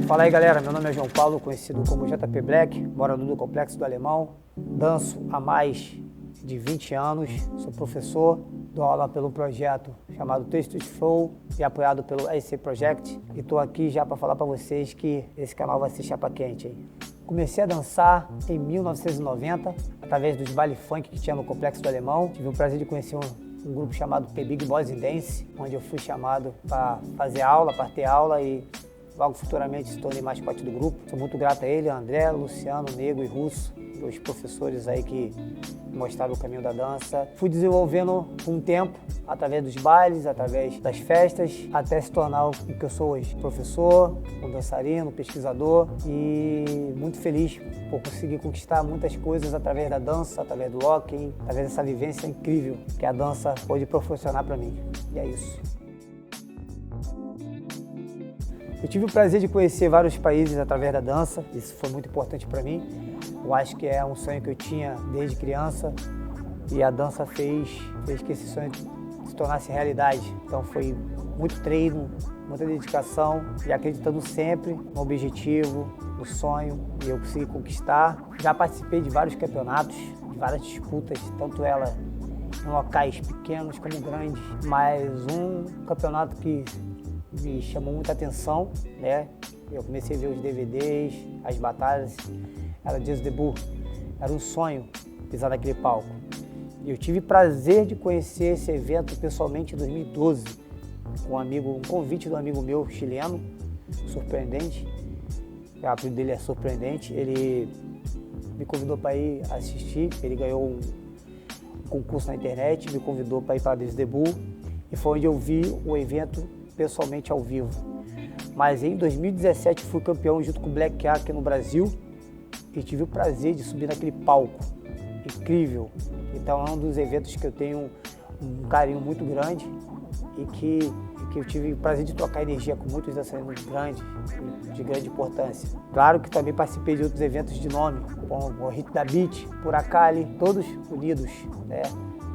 Fala aí galera, meu nome é João Paulo, conhecido como JP Black, morador do Complexo do Alemão, danço há mais de 20 anos, sou professor, dou aula pelo projeto chamado Taste Flow e apoiado pelo SC Project, e estou aqui já para falar para vocês que esse canal vai ser chapa quente, hein? Comecei a dançar em 1990, através dos baile funk que tinha no Complexo do Alemão. Tive o prazer de conhecer um grupo chamado The Big Boys in Dance, onde eu fui chamado para fazer aula, para ter aula e logo futuramente se tornei mascote do grupo. Sou muito grato a ele, André, Luciano, Nego e Russo, os professores aí que mostraram o caminho da dança. Fui desenvolvendo com o tempo, através dos bailes, através das festas, até se tornar o que eu sou hoje. Professor, um dançarino, pesquisador e muito feliz por conseguir conquistar muitas coisas através da dança, através do locking, através dessa vivência incrível que a dança pode proporcionar para mim. E é isso. Eu tive o prazer de conhecer vários países através da dança, isso foi muito importante para mim. Eu acho que é um sonho que eu tinha desde criança e a dança fez que esse sonho se tornasse realidade. Então foi muito treino, muita dedicação e acreditando sempre no objetivo, no sonho, e eu consegui conquistar. Já participei de vários campeonatos, de várias disputas, tanto ela em locais pequenos como grandes, mas um campeonato que me chamou muita atenção, né? Eu comecei a ver os DVDs, as batalhas, era Dias de Debut, era um sonho pisar naquele palco. E eu tive prazer de conhecer esse evento pessoalmente em 2012, com um convite do amigo meu chileno, Surpreendente, o apelido dele é Surpreendente, ele me convidou para ir assistir, ele ganhou um concurso na internet, me convidou para ir para Dias de Debut, e foi onde eu vi o evento pessoalmente ao vivo. Mas em 2017 fui campeão junto com o Black A aqui no Brasil e tive o prazer de subir naquele palco. Incrível. Então é um dos eventos que eu tenho um carinho muito grande e que eu tive o prazer de trocar energia com muitos dançarinos grandes, de grande importância. Claro que também participei de outros eventos de nome, como o Hit da Beat, Puracali, todos unidos, né,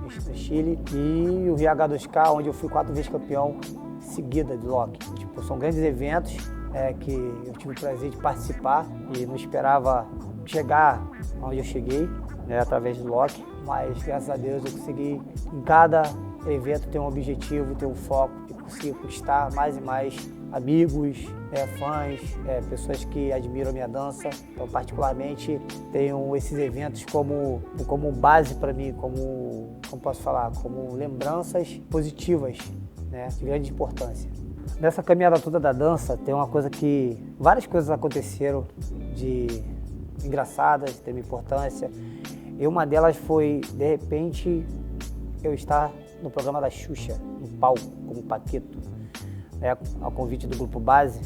no Chile, e o VH2K, onde eu fui 4 vezes campeão seguida de lock. Tipo, são grandes eventos que eu tive o prazer de participar e não esperava chegar onde eu cheguei, né, através do lock, mas graças a Deus eu consegui em cada evento ter um objetivo, ter um foco e conseguir conquistar mais e mais amigos, fãs, pessoas que admiram a minha dança. Então, particularmente, tenho esses eventos como base para mim, como posso falar, como lembranças positivas, né, de grande importância. Nessa caminhada toda da dança, tem várias coisas aconteceram de engraçadas, de importância. E uma delas foi, de repente, eu estar no programa da Xuxa, no palco, como Paquito, né, ao convite do Grupo Base.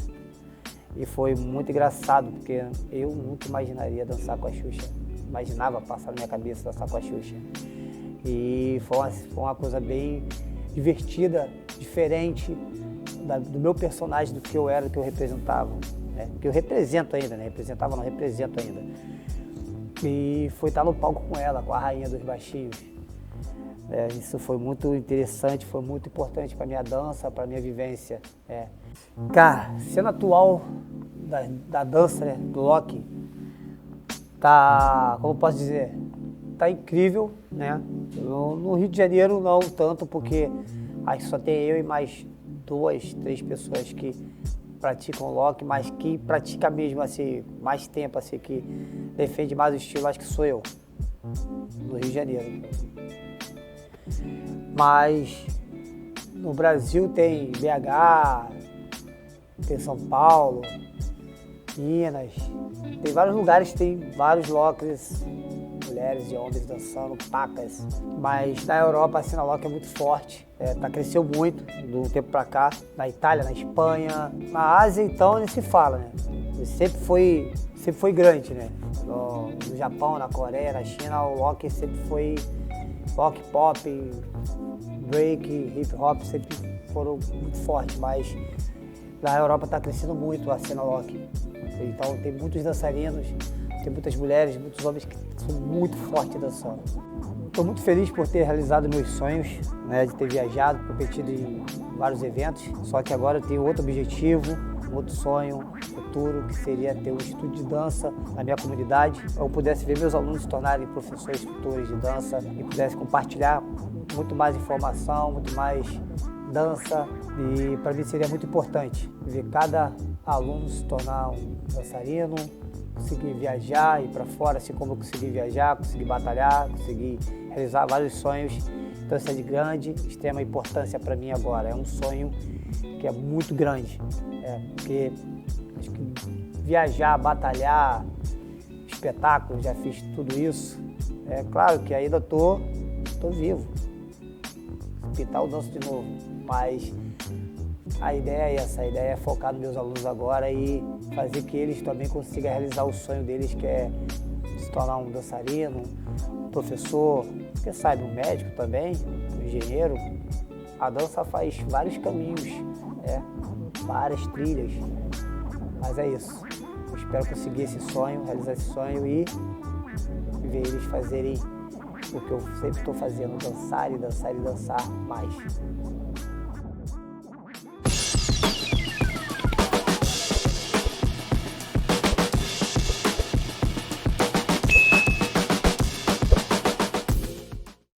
E foi muito engraçado, porque eu nunca imaginaria dançar com a Xuxa. Imaginava passar na minha cabeça dançar com a Xuxa. E foi uma coisa bem divertida, diferente do meu personagem, do que eu era, do que eu representava, né? Que eu represento ainda, né? Representava, não represento ainda. E foi estar no palco com ela, com a rainha dos baixinhos. Isso foi muito interessante, foi muito importante para minha dança, para minha vivência. Cara, cena atual da dança, né, do Loki, tá, como eu posso dizer, tá incrível, né? No Rio de Janeiro não tanto, porque acho que só tem eu e mais 2, 3 pessoas que praticam lock, mas que pratica mesmo assim, mais tempo, assim, que defende mais o estilo, acho que sou eu, no Rio de Janeiro. Mas no Brasil tem BH, tem São Paulo, Minas, tem vários lugares, tem vários lockers, mulheres e homens dançando, pacas. Mas na Europa a cena lock é muito forte, cresceu muito do tempo pra cá. Na Itália, na Espanha, na Ásia então nem se fala, né? Sempre foi grande, né? No Japão, na Coreia, na China, o lock sempre foi rock, pop, break, hip hop sempre foram muito fortes, mas na Europa está crescendo muito a cena lock. Então tem muitos dançarinos, tem muitas mulheres, muitos homens que são muito fortes dançando. Estou muito feliz por ter realizado meus sonhos, né, de ter viajado, competido em vários eventos, só que agora eu tenho outro objetivo, um outro sonho futuro, que seria ter um estúdio de dança na minha comunidade. Eu pudesse ver meus alunos se tornarem professores, tutores de dança e pudesse compartilhar muito mais informação, muito mais dança, e para mim seria muito importante ver cada aluno se tornar um dançarino, conseguir viajar, ir para fora, assim como eu consegui viajar, consegui batalhar, consegui realizar vários sonhos. Então isso é de grande, extrema importância para mim agora. É um sonho que é muito grande, porque acho que viajar, batalhar, espetáculo, já fiz tudo isso. É claro que ainda tô vivo. Pintar o danço de novo, mas a ideia é essa, a ideia é focar nos meus alunos agora e fazer que eles também consigam realizar o sonho deles, que é se tornar um dançarino, um professor, quem sabe um médico também, um engenheiro. A dança faz vários caminhos, várias trilhas, mas é isso. Eu espero conseguir esse sonho, realizar esse sonho e ver eles fazerem o que eu sempre estou fazendo, dançar e dançar e dançar mais.